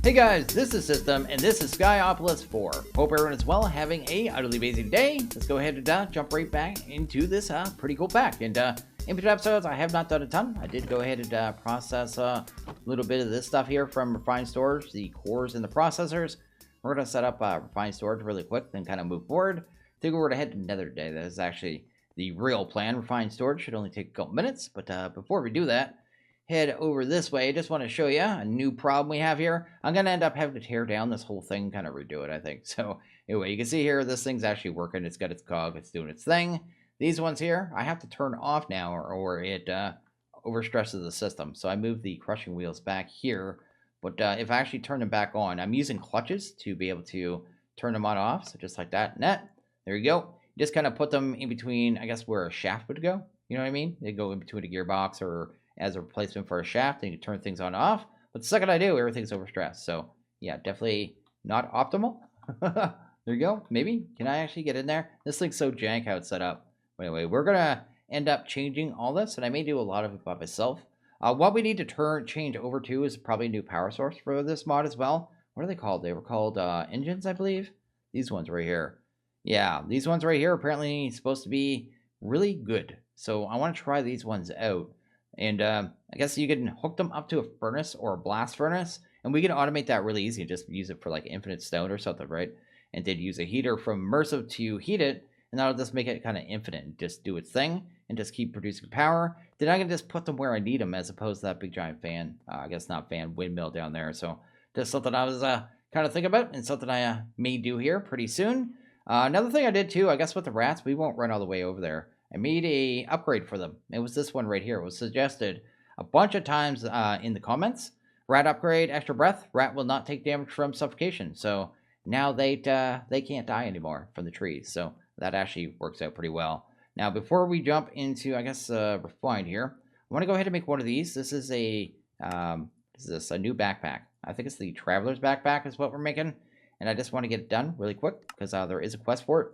Hey guys, this is System, and this is Skyopolis 4. Hope everyone is well, having a utterly amazing day. Let's go ahead and jump right back into this pretty cool pack. And in between episodes, I have not done a ton. I did go ahead and process a little bit of this stuff here from refined storage, the cores and the processors. We're going to set up refined storage really quick, then kind of move forward. I think we're going to head to Nether today. That is actually the real plan. Refined storage should only take a couple minutes, but before we do that, head over this way. I just want to show you a new problem we have here. I'm going to end up having to tear down this whole thing, kind of redo it, I think. So anyway, you can see here, this thing's actually working. It's got its cog. It's doing its thing. These ones here, I have to turn off now or it overstresses the system. So I moved the crushing wheels back here. But if I actually turn them back on, I'm using clutches to be able to turn them on off. So just like that. There you go. You just kind of put them in between, I guess, where a shaft would go. You know what I mean? They go in between a gearbox or as a replacement for a shaft, and you turn things on and off. But the second I do, everything's overstressed. So yeah, definitely not optimal. There you go. Maybe. Can I actually get in there? This thing's so jank how it's set up. Anyway, we're going to end up changing all this, and I may do a lot of it by myself. What we need to change over to is probably a new power source for this mod as well. What are they called? They were called engines, I believe. These ones right here. Yeah, these ones right here are apparently supposed to be really good. So I want to try these ones out. And I guess you can hook them up to a furnace or a blast furnace, and we can automate that really easy. Just use it for like infinite stone or something, right? And then use a heater from immersive to heat it, and that'll just make it kind of infinite and just do its thing and just keep producing power. Then I can just put them where I need them, as opposed to that big giant fan. I guess not fan, windmill down there. So just something I was kind of thinking about, and something I may do here pretty soon. Another thing I did too, I guess with the rats, we won't run all the way over there. I made a upgrade for them. It was this one right here. It was suggested a bunch of times in the comments. Rat upgrade, extra breath. Rat will not take damage from suffocation. So now they can't die anymore from the trees. So that actually works out pretty well. Now before we jump into, I guess, refined here, I want to go ahead and make one of these. This is a a new backpack. I think it's the traveler's backpack is what we're making. And I just want to get it done really quick because there is a quest for it.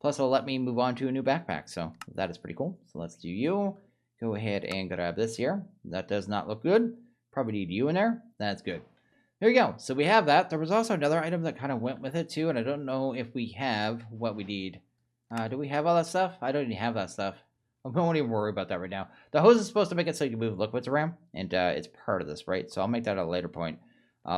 Plus, it'll let me move on to a new backpack, so that is pretty cool. So let's do you. Go ahead and grab this here. That does not look good. Probably need you in there. That's good. There you go. So we have that. There was also another item that kind of went with it, too, and I don't know if we have what we need. Do we have all that stuff? I don't even have that stuff. I won't even worry about that right now. The hose is supposed to make it so you can move liquids around, and it's part of this, right? So I'll make that at a later point.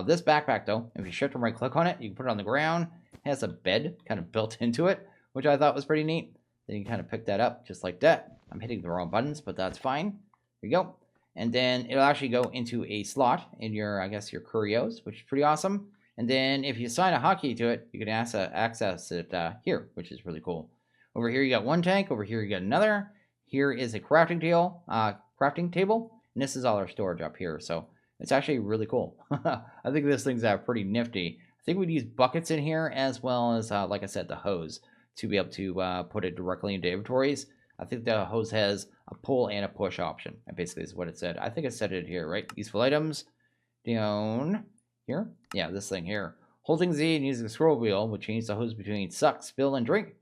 This backpack, though, if you shift and right-click on it, you can put it on the ground. It has a bed kind of built into it, which I thought was pretty neat. Then you kind of pick that up just like that. I'm hitting the wrong buttons, but that's fine. There you go. And then it'll actually go into a slot in your, I guess, your curios, which is pretty awesome. And then if you assign a hotkey to it, you can access it here, which is really cool. Over here, you got one tank. Over here, you got another. Here is a crafting table. And this is all our storage up here. So it's actually really cool. I think this thing's pretty nifty. I think we'd use buckets in here as well as, like I said, the hose, to be able to put it directly into inventories. I think the hose has a pull and a push option. That basically is what it said. I think it said it here, right? Useful items down here. Yeah, this thing here. Holding Z and using the scroll wheel will change the hose between suck, spill, and drink.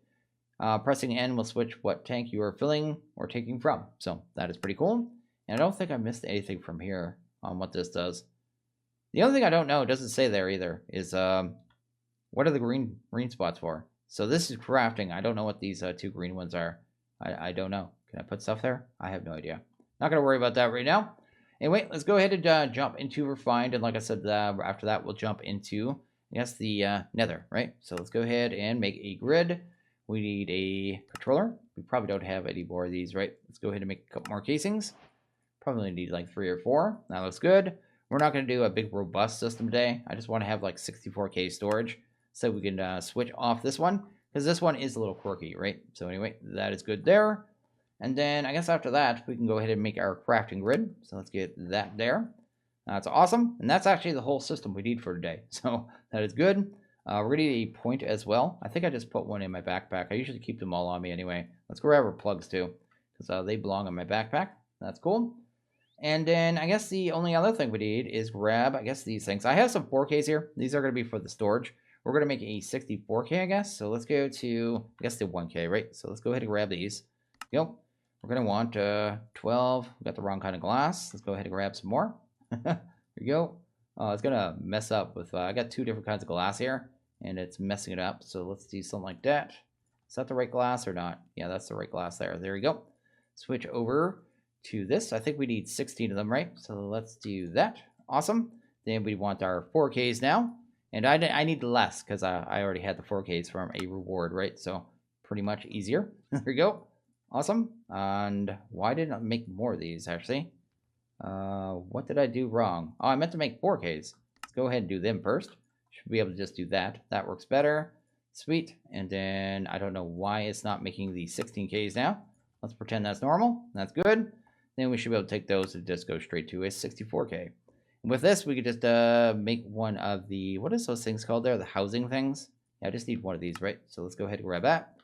Pressing N will switch what tank you are filling or taking from. So that is pretty cool. And I don't think I missed anything from here on what this does. The only thing I don't know, it doesn't say there either, is what are the green spots for? So this is crafting. I don't know what these two green ones are. I don't know. Can I put stuff there? I have no idea. Not going to worry about that right now. Anyway, let's go ahead and jump into refined. And like I said, after that, we'll jump into, I guess, the nether, right? So let's go ahead and make a grid. We need a controller. We probably don't have any more of these, right? Let's go ahead and make a couple more casings. Probably need like 3 or 4. That looks good. We're not going to do a big robust system today. I just want to have like 64K storage, so we can switch off this one, because this one is a little quirky, right? So anyway, that is good there. And then I guess after that, we can go ahead and make our crafting grid. So let's get that there. That's awesome. And that's actually the whole system we need for today. So that is good. We're going to need a point as well. I think I just put one in my backpack. I usually keep them all on me anyway. Let's grab our plugs too, because they belong in my backpack. That's cool. And then I guess the only other thing we need is grab, I guess, these things. I have some 4Ks here. These are going to be for the storage. We're going to make a 64K, I guess. So let's go to, I guess, the 1K, right? So let's go ahead and grab these. Yep. We're going to want 12. We got the wrong kind of glass. Let's go ahead and grab some more. There you go. Oh, it's gonna mess up with, I got two different kinds of glass here, and it's messing it up. So let's do something like that. Is that the right glass or not? Yeah, that's the right glass there. There we go. Switch over to this. I think we need 16 of them, right? So let's do that. Awesome. Then we want our 4Ks now. And I need less because I already had the 4Ks from a reward, right? So pretty much easier. There we go. Awesome. And why didn't I make more of these, actually? What did I do wrong? Oh, I meant to make 4Ks. Let's go ahead and do them first. Should be able to just do that. That works better. Sweet. And then I don't know why it's not making the 16Ks now. Let's pretend that's normal. That's good. Then we should be able to take those and just go straight to a 64K. And with this, we could just make one of the, what is those things called there? The housing things? Yeah, I just need one of these, right? So let's go ahead and grab that.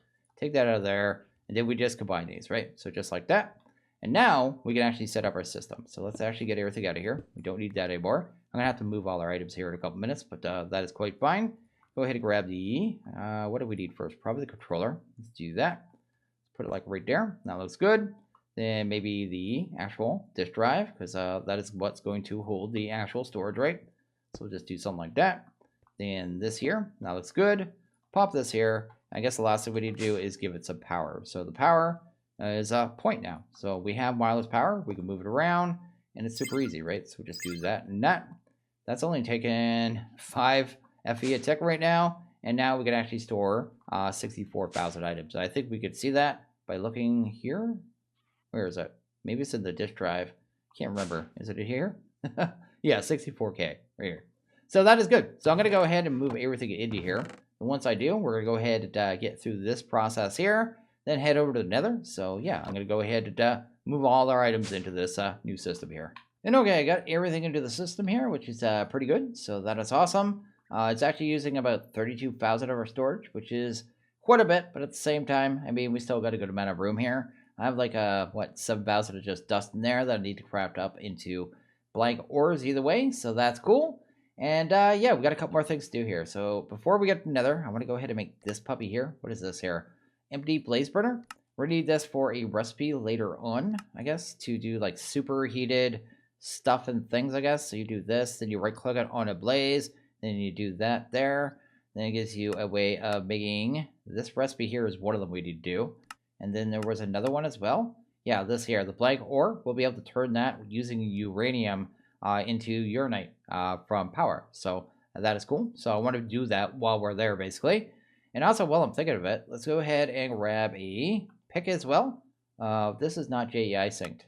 Take that out of there. And then we just combine these, right? So just like that. And now we can actually set up our system. So let's actually get everything out of here. We don't need that anymore. I'm going to have to move all our items here in a couple minutes, but that is quite fine. Go ahead and grab the, what do we need first? Probably the controller. Let's do that. Put it like right there. That looks good. Then maybe the actual disk drive, because that is what's going to hold the actual storage, right? So we'll just do something like that. Then this here, that looks good. Pop this here. I guess the last thing we need to do is give it some power. So the power is a point now. So we have wireless power. We can move it around, and it's super easy, right? So we just do that and that. That's only taken 5 FE a tick right now, and now we can actually store 64,000 items. I think we could see that by looking here. Where is it? Maybe it's in the disk drive. Can't remember. Is it here? Yeah, 64K right here. So that is good. So I'm going to go ahead and move everything into here. And once I do, we're going to go ahead and get through this process here, then head over to the Nether. So yeah, I'm going to go ahead and move all our items into this new system here. And okay, I got everything into the system here, which is pretty good. So that is awesome. It's actually using about 32,000 of our storage, which is quite a bit. But at the same time, I mean, we still got a good amount of room here. I have like, 7,000 of just dust in there that I need to craft up into blank ores either way. So that's cool. And yeah, we got a couple more things to do here. So before we get to Nether, I want to go ahead and make this puppy here. What is this here? Empty blaze burner. We're going to need this for a recipe later on, I guess, to do like superheated stuff and things, I guess. So you do this, then you right click it on a blaze, then you do that there. Then it gives you a way of making this recipe here is one of them we need to do. And then there was another one as well. Yeah, this here, the blank ore. We'll be able to turn that using uranium into uranite from power. So that is cool. So I want to do that while we're there, basically. And also, while I'm thinking of it, let's go ahead and grab a pick as well. This is not JEI synced.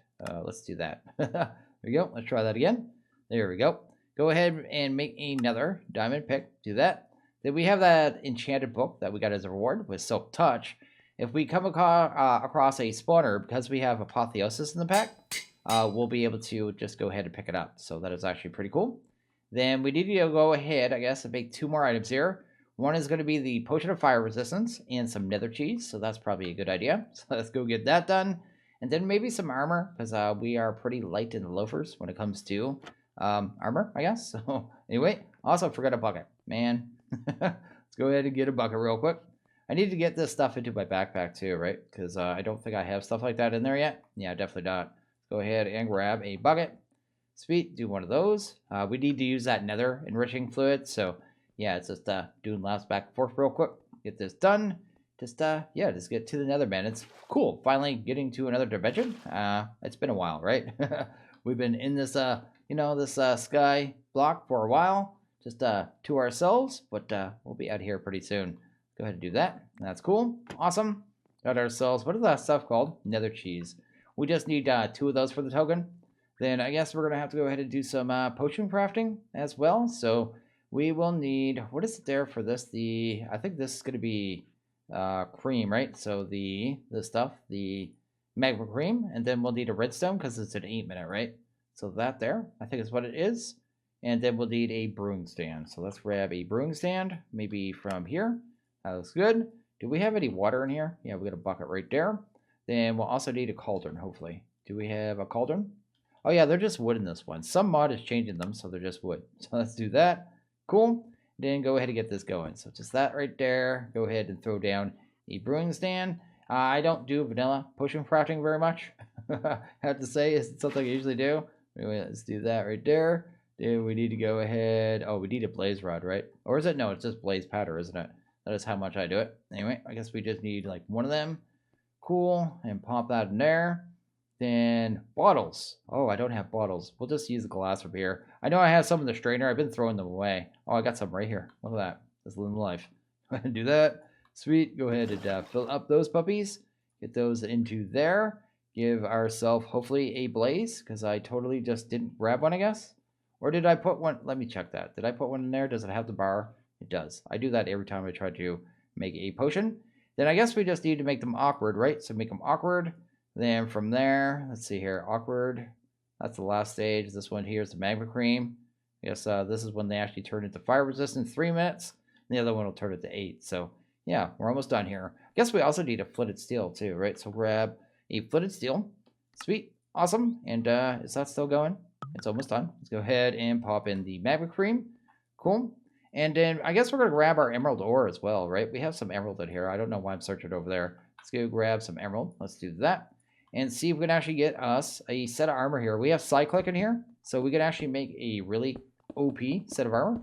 Let's do that. There we go. Let's try that again. There we go. Go ahead and make another diamond pick. Do that. Then we have that enchanted book that we got as a reward with Silk Touch. If we come across a spawner, because we have Apotheosis in the pack, we'll be able to just go ahead and pick it up. So that is actually pretty cool. Then we need to go ahead, I guess, and make 2 more items here. One is going to be the Potion of Fire Resistance and some Nether Cheese. So that's probably a good idea. So let's go get that done. And then maybe some armor, because we are pretty light in the loafers when it comes to armor, I guess. So anyway, also forgot a bucket. Man, let's go ahead and get a bucket real quick. I need to get this stuff into my backpack too, right? Because I don't think I have stuff like that in there yet. Yeah, definitely not. Go ahead and grab a bucket. Sweet, do one of those. We need to use that nether enriching fluid. So yeah, it's just doing laps back and forth real quick. Get this done. Just get to the nether, man. It's cool. Finally getting to another dimension. It's been a while, right? We've been in this, this sky block for a while. Just to ourselves, but we'll be out here pretty soon. Go ahead and do that. That's cool. Awesome. Got ourselves, what is that stuff called? Nether cheese. We just need 2 of those for the token. Then I guess we're going to have to go ahead and do some potion crafting as well. So we will need, what is it there for this? I think this is going to be cream, right? So the magma cream. And then we'll need a redstone because it's an 8-minute, right? So that there, I think is what it is. And then we'll need a brewing stand. So let's grab a brewing stand, maybe from here. That looks good. Do we have any water in here? Yeah, we got a bucket right there. Then we'll also need a cauldron, hopefully. Do we have a cauldron? Oh yeah, they're just wood in this one. Some mod is changing them, so they're just wood. So let's do that. Cool. Then go ahead and get this going. So just that right there. Go ahead and throw down a brewing stand. I don't do vanilla potion crafting very much. I have to say, it's something I usually do. Anyway, let's do that right there. Dude, we need to go ahead. Oh, we need a blaze rod, right? Or is it? No, it's just blaze powder, isn't it? That is how much I do it. Anyway, I guess we just need like one of them. Cool. And pop that in there. Then bottles. Oh, I don't have bottles. We'll just use the glass from here. I know I have some in the strainer. I've been throwing them away. Oh, I got some right here. Look at that. That's living life. Go ahead and do that. Sweet. Go ahead and fill up those puppies. Get those into there. Give ourselves hopefully a blaze because I totally just didn't grab one, I guess. Or did I put one? Let me check that. Did I put one in there? Does it have the bar? It does. I do that every time I try to make a potion. Then I guess we just need to make them awkward, right? So make them awkward. Then from there, let's see here. Awkward. That's the last stage. This one here is the magma cream. I guess this is when they actually turn into fire resistant 3 minutes. And the other one will turn it to 8. So yeah, we're almost done here. I guess we also need a flitted steel too, right? So grab a flitted steel. Sweet. Awesome. And is that still going? It's almost done. Let's go ahead and pop in the magma cream. Cool. And then I guess we're going to grab our emerald ore as well, right? We have some emerald in here. I don't know why I'm searching over there. Let's go grab some emerald. Let's do that. And see if we can actually get us a set of armor here. We have cyclic in here. So we can actually make a really OP set of armor.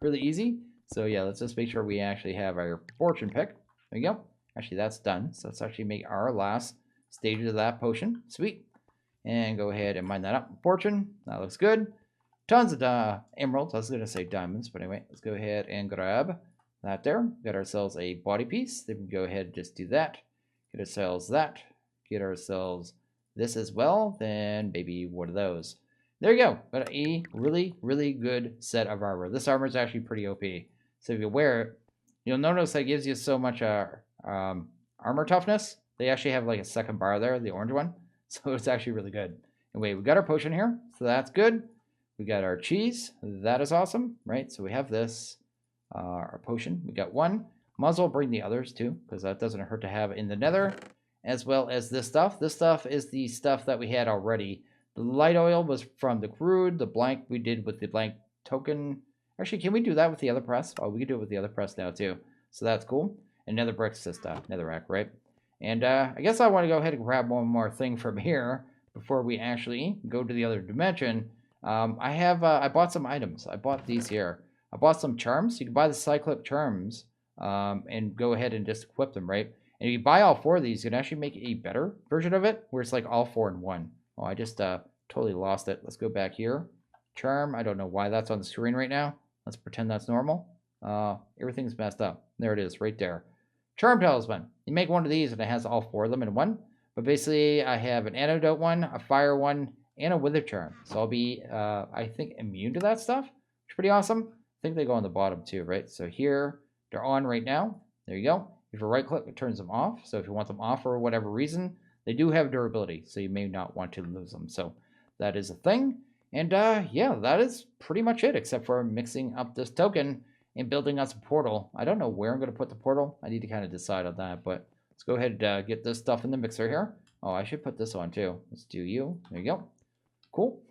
Really easy. So yeah, let's just make sure we actually have our fortune pick. There you go. Actually, that's done. So let's actually make our last stage of that potion. Sweet. And go ahead and mine that up. Fortune. That looks good. Tons of emeralds. I was going to say diamonds, but anyway, let's go ahead and grab that there. Got ourselves a body piece. Then we can go ahead and just do that. Get ourselves that. Get ourselves this as well. Then maybe one of those. There you go. Got a really, really good set of armor. This armor is actually pretty OP. So if you wear it, you'll notice that it gives you so much armor toughness. They actually have like a second bar there, the orange one. So it's actually really good. Anyway, we got our potion here, so that's good. We got our cheese. That is awesome, right? So we have this, our potion. We got one. Might as well bring the others too, because that doesn't hurt to have in the nether, as well as this stuff. This stuff is the stuff that we had already. The light oil was from the crude. The blank we did with the blank token. Actually, can we do that with the other press? Oh, we can do it with the other press now too. So that's cool. And nether bricks is netherrack, right? And I guess I want to go ahead and grab one more thing from here before we actually go to the other dimension. I bought some items. I bought these here. I bought some charms. You can buy the cyclic charms and go ahead and just equip them, right? And if you buy all 4 of these, you can actually make a better version of it where it's like all 4 in one. Oh, I just totally lost it. Let's go back here. Charm. I don't know why that's on the screen right now. Let's pretend that's normal. Everything's messed up. There it is right there. Charm talisman. You make one of these and it has all 4 of them in one. But basically, I have an antidote one, a fire one, and a wither charm. So I'll be, I think, immune to that stuff. It's pretty awesome. I think they go on the bottom too, right? So here, they're on right now. There you go. If you right click, it turns them off. So if you want them off for whatever reason, they do have durability. So you may not want to lose them. So that is a thing. And yeah, that is pretty much it, except for mixing up this token and building us a portal. I don't know where I'm going to put the portal. I need to kind of decide on that, but let's go ahead and get this stuff in the mixer here. Oh, I should put this on too. Let's do you. There you go. Cool.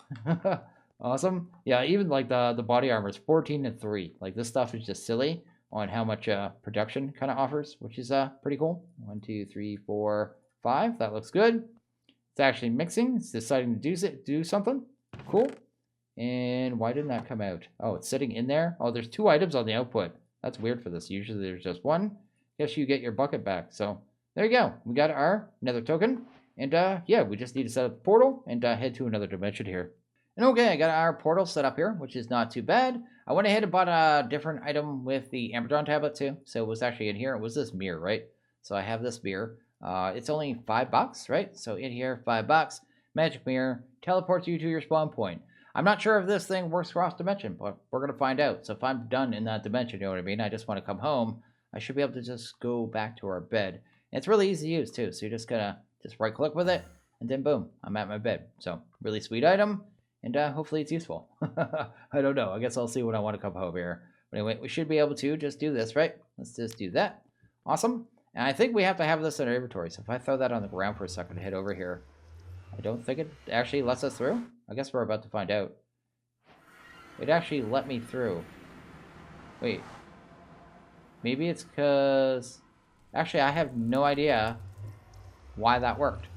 Awesome. Yeah, even like the body armor is 14 and 3. Like this stuff is just silly on how much production kind of offers, which is pretty cool. 1, 2, 3, 4, 5. That looks good. It's actually mixing. It's deciding to do something. Cool. And why didn't that come out? Oh, it's sitting in there. Oh, there's 2 items on the output. That's weird for this. Usually there's just one. Guess you get your bucket back. So there you go. We got our nether token. And yeah, we just need to set up the portal and head to another dimension here. And okay, I got our portal set up here, which is not too bad. I went ahead and bought a different item with the Amazon tablet too. So it was actually in here. It was this mirror, right? So I have this mirror. It's only $5, right? So in here, $5. Magic mirror teleports you to your spawn point. I'm not sure if this thing works cross dimension, but we're going to find out. So if I'm done in that dimension, you know what I mean? I just want to come home. I should be able to just go back to our bed. And it's really easy to use too. So you're just going to just right click with it and then boom, I'm at my bed. So really sweet item. And hopefully it's useful. I don't know. I guess I'll see when I want to come home here. But anyway, we should be able to just do this, right? Let's just do that. Awesome. And I think we have to have this in our inventory. So if I throw that on the ground for a second and head over here, I don't think it actually lets us through. I guess we're about to find out. It actually let me through. Wait. Maybe it's because... Actually, I have no idea why that worked.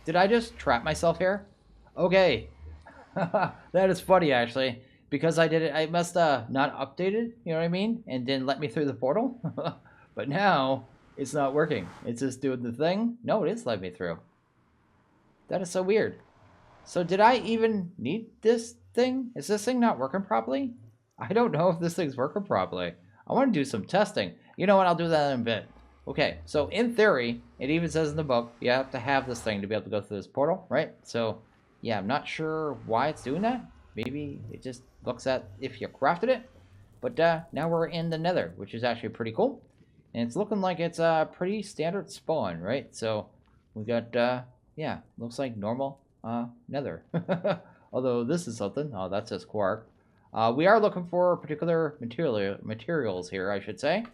Did I just trap myself here? Okay. That is funny, actually. Because I did it, I must not updated, you know what I mean? And didn't let me through the portal. But now, it's not working. It's just doing the thing. No, it is letting me through. That is so weird. So did I even need this thing? Is this thing not working properly? I don't know if this thing's working properly. I want to do some testing. You know what? I'll do that in a bit. Okay, so in theory, it even says in the book, you have to have this thing to be able to go through this portal, right? So, yeah, I'm not sure why it's doing that. Maybe it just looks at if you crafted it. But now we're in the Nether, which is actually pretty cool. And it's looking like it's a pretty standard spawn, right? So we got, yeah, looks like normal Nether. Although this is something. Oh, that says quark. We are looking for particular materials here, I should say.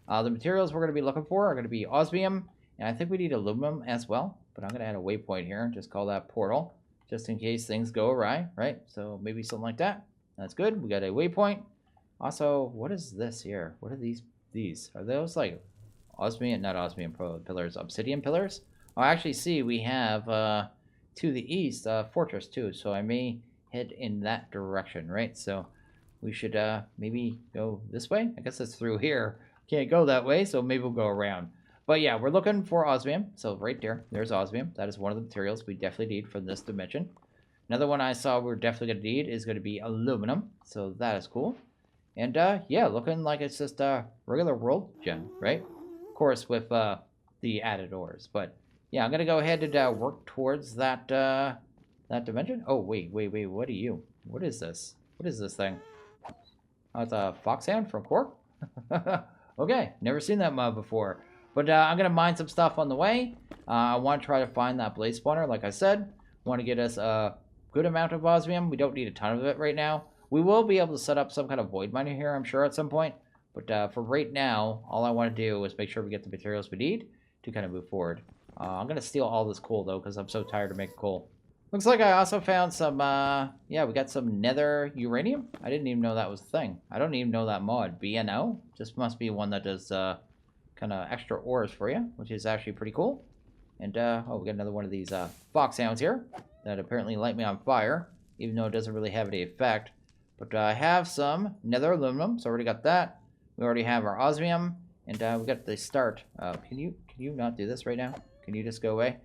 The materials we're going to be looking for are going to be osmium, and I think we need aluminum as well. But I'm going to add a waypoint here and just call that portal, just in case things go awry, right? So maybe something like that. That's good. We got a waypoint. Also, what is this here? What are these? Are those like osmium, not osmium pillars, obsidian pillars? Oh, I actually see we have to the east fortress too, so I may head in that direction, right? So we should maybe go this way. I guess it's through here. Can't go that way, so maybe we'll go around. But yeah, we're looking for osmium. So right there's osmium. That is one of the materials we definitely need from this dimension. Another one I saw we're definitely going to need is going to be aluminum. So that is cool. And yeah, looking like it's just a regular world gem, right? Of course, with the added ores. But yeah, I'm going to go ahead and work towards that that dimension. Oh, wait. What are you? What is this? What is this thing? Oh, it's a foxhound from Cork? Okay, never seen that mob before. But I'm going to mine some stuff on the way. I want to try to find that blaze spawner, like I said. Want to get us a good amount of osmium. We don't need a ton of it right now. We will be able to set up some kind of void miner here, I'm sure, at some point. But for right now, all I want to do is make sure we get the materials we need to kind of move forward. I'm going to steal all this coal, though, because I'm so tired of making coal. Looks like I also found some, yeah, we got some nether uranium. I didn't even know that was a thing. I don't even know that mod. BNO? Just must be one that does kind of extra ores for you, which is actually pretty cool. And, oh, we got another one of these foxhounds here that apparently light me on fire, even though it doesn't really have any effect. But I have some nether aluminum, so I already got that. We already have our osmium, and we got the start. Can you not do this right now? Can you just go away?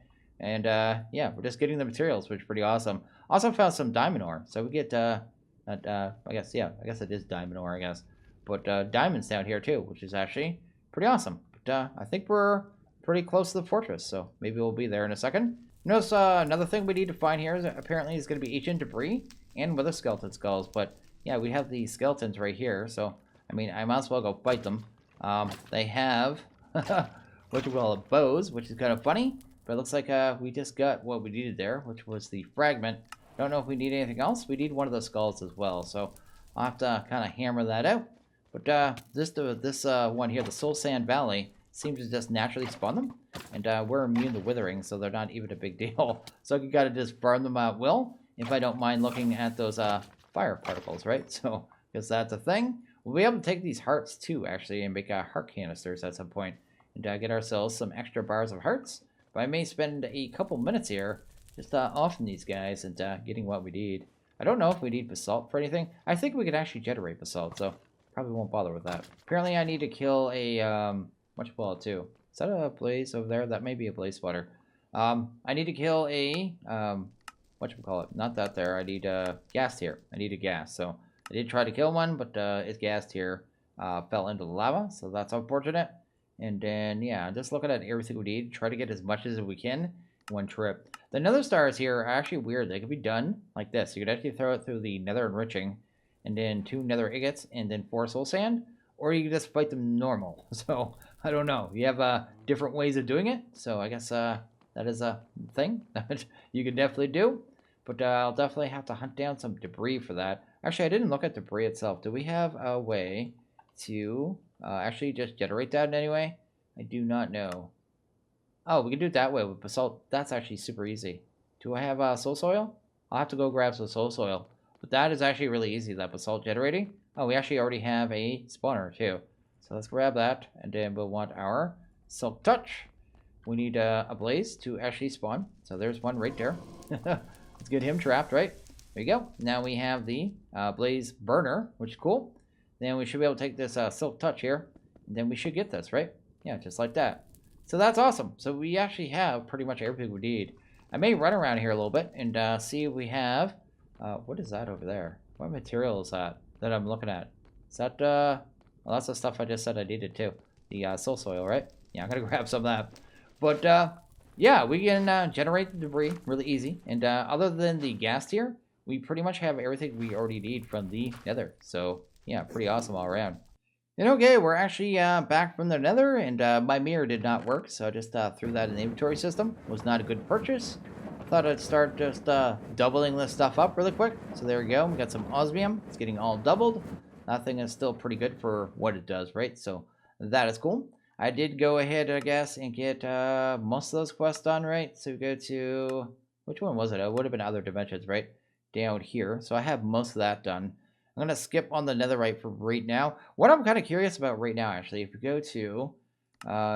And yeah, we're just getting the materials, which is pretty awesome. Also found some diamond ore, so we get I guess, yeah, I guess it is diamond ore, I guess. But diamonds down here too, which is actually pretty awesome. But I think we're pretty close to the fortress, so maybe we'll be there in a second. Notice another thing we need to find here is apparently is going to be ancient debris and wither skeleton skulls. But yeah, we have the skeletons right here, so I mean, I might as well go fight them. They have what you call bows, which is kind of funny. But it looks like we just got what we needed there, which was the fragment. Don't know if we need anything else. We need one of the skulls as well, so I'll have to kind of hammer that out. But this one here, the Soul Sand Valley, seems to just naturally spawn them. And we're immune to withering, so they're not even a big deal. So you gotta just burn them at will, if I don't mind looking at those fire particles, right? So, because that's a thing. We'll be able to take these hearts too, actually, and make heart canisters at some point. And get ourselves some extra bars of hearts. But I may spend a couple minutes here just offing these guys and getting what we need. I don't know if we need basalt for anything. I think we could actually generate basalt, so probably won't bother with that. Apparently I need to kill a, what you call it too? Is that a blaze over there? That may be a blaze spotter. I need to kill a, what you call it? Not that there. I need gas here. I need a gas. So I did try to kill one, but it's gassed here. Fell into the lava, so that's unfortunate. And then, yeah, just looking at everything we need, try to get as much as we can in one trip. The nether stars here are actually weird. They could be done like this. You could actually throw it through the nether enriching, and then 2 nether ingots, and then 4 soul sand, or you can just fight them normal. So, I don't know. You have different ways of doing it, so I guess that is a thing that you can definitely do. But I'll definitely have to hunt down some debris for that. Actually, I didn't look at debris itself. Do we have a way to actually just generate that in any way? I do not know. Oh, we can do it that way with basalt. That's actually super easy. Do I have soul soil? I'll have to go grab some soul soil. But that is actually really easy, that basalt generating. Oh, we actually already have a spawner too. So let's grab that, and then we'll want our silk touch. We need a blaze to actually spawn. So there's one right there. Let's get him trapped, right? There you go. Now we have the blaze burner, which is cool. Then we should be able to take this silk touch here, and then we should get this, right? Yeah, just like that. So that's awesome. So we actually have pretty much everything we need. I may run around here a little bit and see if we have... what is that over there? What material is that I'm looking at? Is that... well, that's the stuff I just said I needed too. The soul soil, right? Yeah, I'm going to grab some of that. But, yeah, we can generate the debris really easy. And other than the gas tier, we pretty much have everything we already need from the Nether. So, yeah, pretty awesome all around. And okay, we're actually back from the Nether, and my mirror did not work, so I just threw that in the inventory system. Was not a good purchase. Thought I'd start just doubling this stuff up really quick. So there we go. We got some osmium. It's getting all doubled. That thing is still pretty good for what it does, right? So that is cool. I did go ahead, I guess, and get most of those quests done, right? So we go to... which one was it? It would have been other dimensions, right? Down here. So I have most of that done. I'm going to skip on the netherite for right now. What I'm kind of curious about right now, actually, if you go to...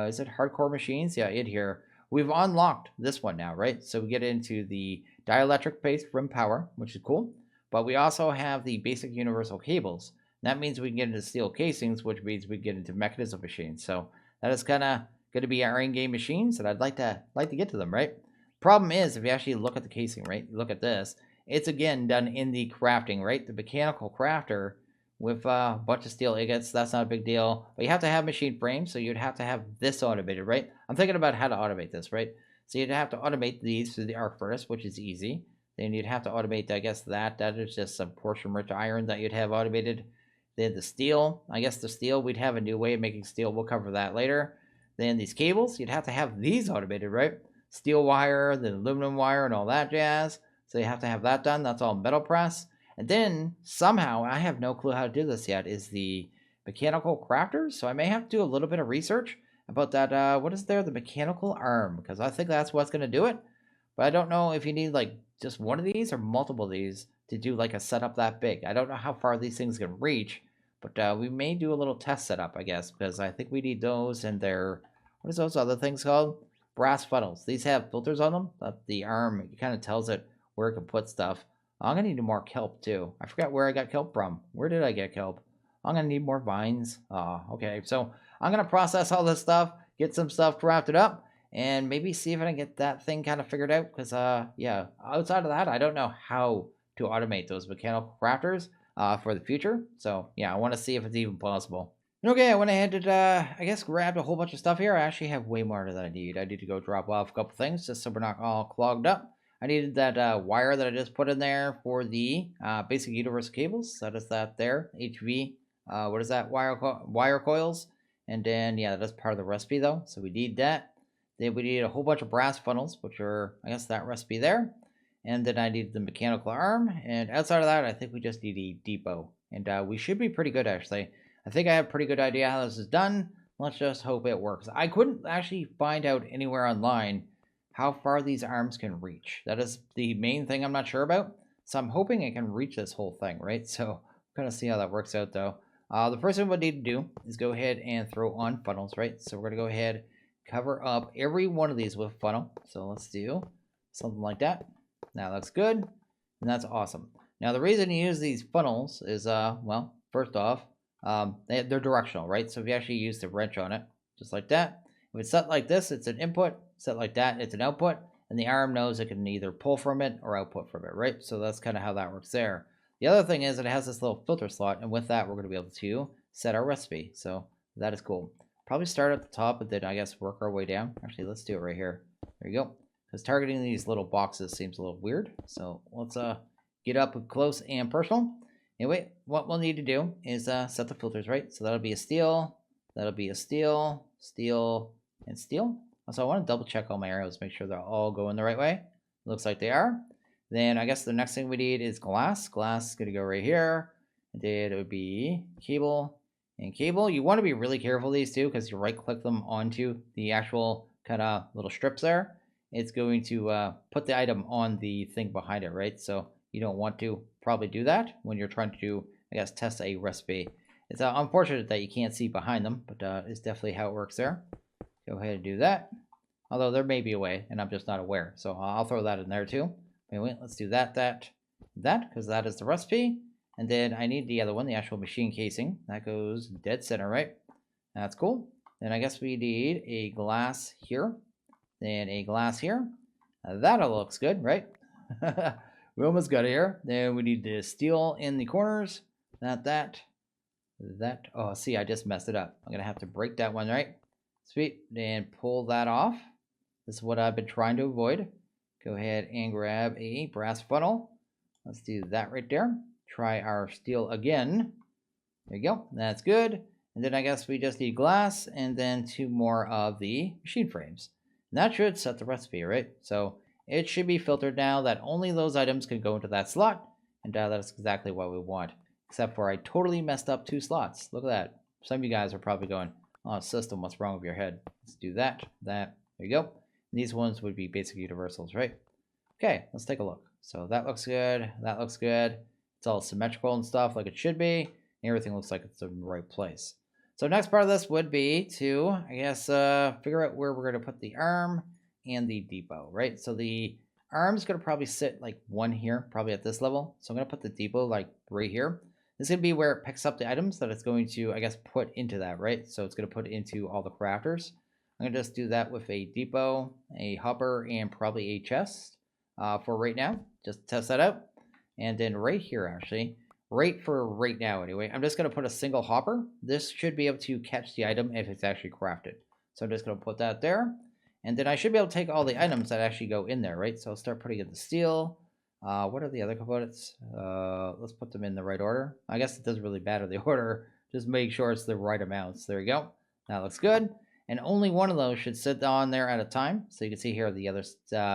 is it hardcore machines? Yeah, in here. We've unlocked this one now, right? So we get into the dielectric-based rim power, which is cool. But we also have the basic universal cables. That means we can get into steel casings, which means we get into mechanism machines. So that is kind of going to be our in-game machines, and I'd like to get to them, right? Problem is, if you actually look at the casing, right? Look at this. It's, again, done in the crafting, right? The mechanical crafter with a bunch of steel ingots. That's not a big deal. But you have to have machine frames, so you'd have to have this automated, right? I'm thinking about how to automate this, right? So you'd have to automate these through the arc furnace, which is easy. Then you'd have to automate, I guess, that. That is just some portion-rich iron that you'd have automated. Then the steel. I guess the steel, we'd have a new way of making steel. We'll cover that later. Then these cables, you'd have to have these automated, right? Steel wire, the aluminum wire, and all that jazz. So you have to have that done. That's all metal press. And then somehow, I have no clue how to do this yet, is the mechanical crafters. So I may have to do a little bit of research about that. What is there? The mechanical arm. Because I think that's what's going to do it. But I don't know if you need like just one of these or multiple of these to do like a setup that big. I don't know how far these things can reach. But we may do a little test setup, I guess. Because I think we need those and their... what is those other things called? Brass funnels. These have filters on them. The arm, it kind of tells it where it can put stuff. I'm going to need more kelp, too. I forgot where I got kelp from. Where did I get kelp? I'm going to need more vines. Okay. So I'm going to process all this stuff, get some stuff crafted up, and maybe see if I can get that thing kind of figured out. Because, yeah, outside of that, I don't know how to automate those mechanical crafters for the future. So, yeah, I want to see if it's even possible. Okay, I went ahead and, I guess, grabbed a whole bunch of stuff here. I actually have way more than I need. I need to go drop off a couple things just so we're not all clogged up. I needed that wire that I just put in there for the basic universal cables. That is that there. HV, what is that? Wire coils. And then, yeah, that's part of the recipe, though. So we need that. Then we need a whole bunch of brass funnels, which are, I guess, that recipe there. And then I need the mechanical arm. And outside of that, I think we just need a depot. And we should be pretty good, actually. I think I have a pretty good idea how this is done. Let's just hope it works. I couldn't actually find out anywhere online how far these arms can reach. That is the main thing I'm not sure about. So I'm hoping it can reach this whole thing, right? So I'm going to see how that works out, though. The first thing we need to do is go ahead and throw on funnels, right? So we're going to go ahead, cover up every one of these with funnel. So let's do something like that. Now that's good, and that's awesome. Now the reason you use these funnels is, well, first off, they're directional, right? So if you actually use the wrench on it, just like that. If it's set like this, it's an input. Set like that, it's an output. And the arm knows it can either pull from it or output from it, right? So that's kind of how that works there. The other thing is it has this little filter slot. And with that, we're going to be able to set our recipe. So that is cool. Probably start at the top and then I guess work our way down. Actually, let's do it right here. There you go. Because targeting these little boxes seems a little weird. So let's get up close and personal. Anyway, what we'll need to do is set the filters, right? So that'll be a steel, that'll be a steel, steel, and steel. So I want to double check all my arrows, make sure they're all going the right way. Looks like they are. Then I guess the next thing we need is glass. Glass is going to go right here. And then it would be cable and cable. You want to be really careful of these two because you right click them onto the actual kind of little strips there. It's going to put the item on the thing behind it, right? So you don't want to probably do that when you're trying to, I guess, test a recipe. It's unfortunate that you can't see behind them, but it's definitely how it works there. Go ahead and do that. Although there may be a way, and I'm just not aware. So I'll throw that in there too. Anyway, let's do that, that because that is the recipe. And then I need the other one, the actual machine casing. That goes dead center, right? That's cool. Then I guess we need a glass here. Then a glass here. That all looks good, right? We almost got it here. Then we need the steel in the corners. That. Oh, see, I just messed it up. I'm going to have to break that one, right? Sweet. Then pull that off. This is what I've been trying to avoid. Go ahead and grab a brass funnel. Let's do that right there. Try our steel again. There you go. That's good. And then I guess we just need glass and then 2 more of the machine frames. And that should set the recipe, right? So it should be filtered now that only those items can go into that slot. And that's exactly what we want. Except for I totally messed up 2 slots. Look at that. Some of you guys are probably going, oh, system, what's wrong with your head? Let's do that. There you go. And these ones would be basic universals, right? Okay, let's take a look. So that looks good. That looks good. It's all symmetrical and stuff like it should be. And everything looks like it's in the right place. So next part of this would be to, I guess, figure out where we're going to put the arm and the depot, right? So the arm's going to probably sit like 1 here, probably at this level. So I'm going to put the depot like right here. This is going to be where it picks up the items that it's going to, I guess, put into that, right? So it's going to put into all the crafters. I'm going to just do that with a depot, a hopper, and probably a chest for right now. Just test that out. And then right here, actually, right now anyway, I'm just going to put a single hopper. This should be able to catch the item if it's actually crafted. So I'm just going to put that there. And then I should be able to take all the items that actually go in there, right? So I'll start putting in the steel. What are the other components? Let's put them in the right order. I guess it doesn't really matter the order. Just make sure it's the right amounts. There you go. That looks good. And only one of those should sit on there at a time. So you can see here the other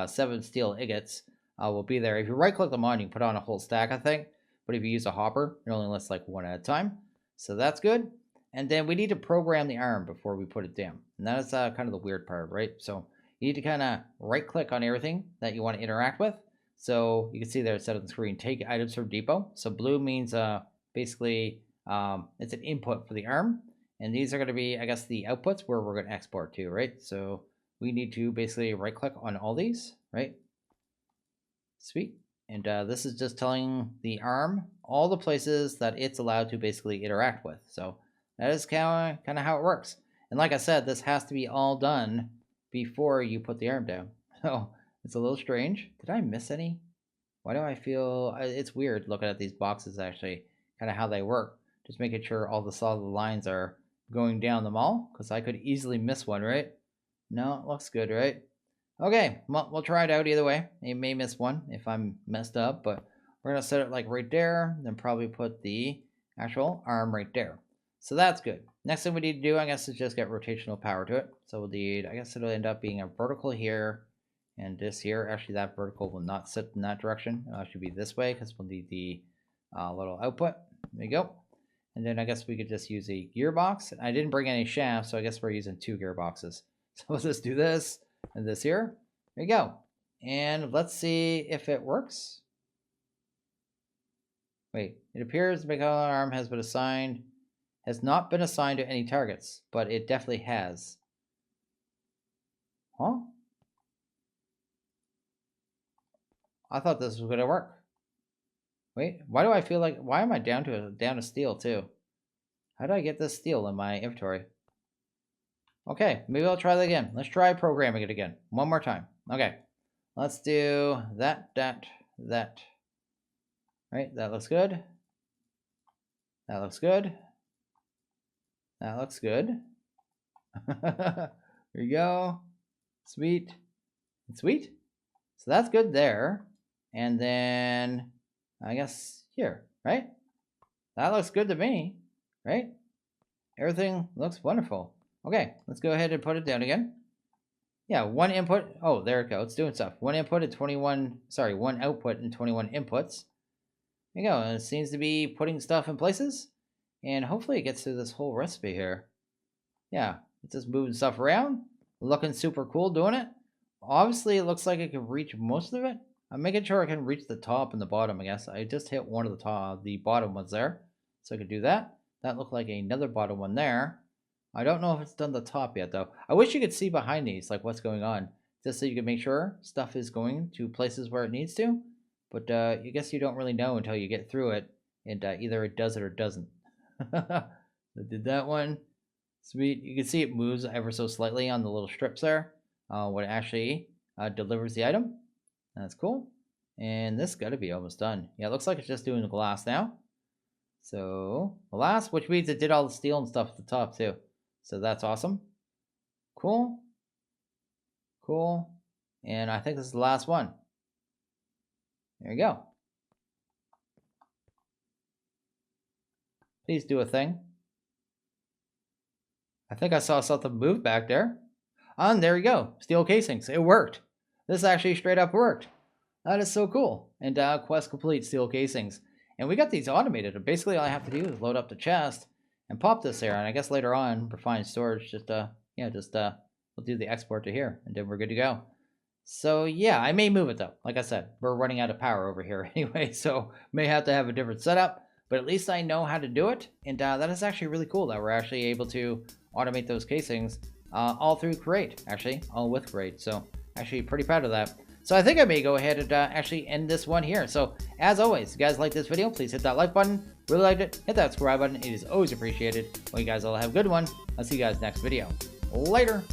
7 steel ingots will be there. If you right-click them on, you can put on a whole stack, I think. But if you use a hopper, it only lists like 1 at a time. So that's good. And then we need to program the arm before we put it down. And that is kind of the weird part, right? So you need to kind of right-click on everything that you want to interact with. So you can see there it said on the screen, take items from depot. So blue means basically it's an input for the arm. And these are going to be, I guess, the outputs where we're going to export to, right? So we need to basically right-click on all these, right? Sweet. And this is just telling the arm all the places that it's allowed to basically interact with. So that is kind of how it works. And like I said, this has to be all done before you put the arm down. So it's a little strange. Did I miss any? Why do I feel it's weird looking at these boxes actually, kind of how they work. Just making sure all the solid lines are going down them all, because I could easily miss one, right? No, it looks good, right? Okay, well, we'll try it out either way. You may miss one if I'm messed up, but we're going to set it like right there, then probably put the actual arm right there. So that's good. Next thing we need to do, I guess, is just get rotational power to it. So we'll need, I guess it'll end up being a vertical here, and this here. Actually, that vertical will not sit in that direction. It'll actually be this way, because we'll need the little output. There you go. And then I guess we could just use a gearbox. I didn't bring any shafts, so I guess we're using 2 gearboxes. So let's just do this and this here. There you go. And let's see if it works. Wait, it appears the mechanical arm has not been assigned to any targets, but it definitely has. Huh? I thought this was going to work. Wait, why do I feel like, why am I down to steel too? How do I get this steel in my inventory? Okay, maybe I'll try that again. Let's try programming it again. One more time. Okay, let's do that. Right, that looks good. That looks good. That looks good. There you go. Sweet. Sweet. So that's good there. And then I guess here, right? That looks good to me, right? Everything looks wonderful. Okay, let's go ahead and put it down again. Yeah, 1 input. Oh, there it goes. It's doing stuff. 1 input and 1 output and 21 inputs. There you go. And it seems to be putting stuff in places. And hopefully it gets through this whole recipe here. Yeah, it's just moving stuff around. Looking super cool doing it. Obviously, it looks like it can reach most of it. I'm making sure I can reach the top and the bottom, I guess. I just hit one of the bottom ones there. So I could do that. That looked like another bottom one there. I don't know if it's done the top yet, though. I wish you could see behind these, like what's going on. Just so you can make sure stuff is going to places where it needs to. but I guess you don't really know until you get through it, and either it does it or doesn't. I did that one. Sweet. You can see it moves ever so slightly on the little strips there when it actually delivers the item. That's cool. And this got to be almost done. Yeah, it looks like it's just doing the glass now. So glass, which means it did all the steel and stuff at the top too. So that's awesome. Cool. Cool. And I think this is the last one. There you go. Please do a thing. I think I saw something move back there. And there you go. Steel casings. It worked. This actually straight up worked. That is so cool. And quest complete, steel casings. And we got these automated. Basically all I have to do is load up the chest and pop this here. And I guess later on, refined storage, we'll do the export to here. And then we're good to go. So yeah, I may move it though. Like I said, we're running out of power over here anyway. So may have to have a different setup. But at least I know how to do it. And that is actually really cool that we're actually able to automate those casings all through Create, actually, all with Create. So actually pretty proud of that. So I think I may go ahead and actually end this one here. So as always, if you guys like this video, please hit that like button. Really liked it, hit that subscribe button. It is always appreciated. Well, you guys all have a good one. I'll see you guys next video. Later.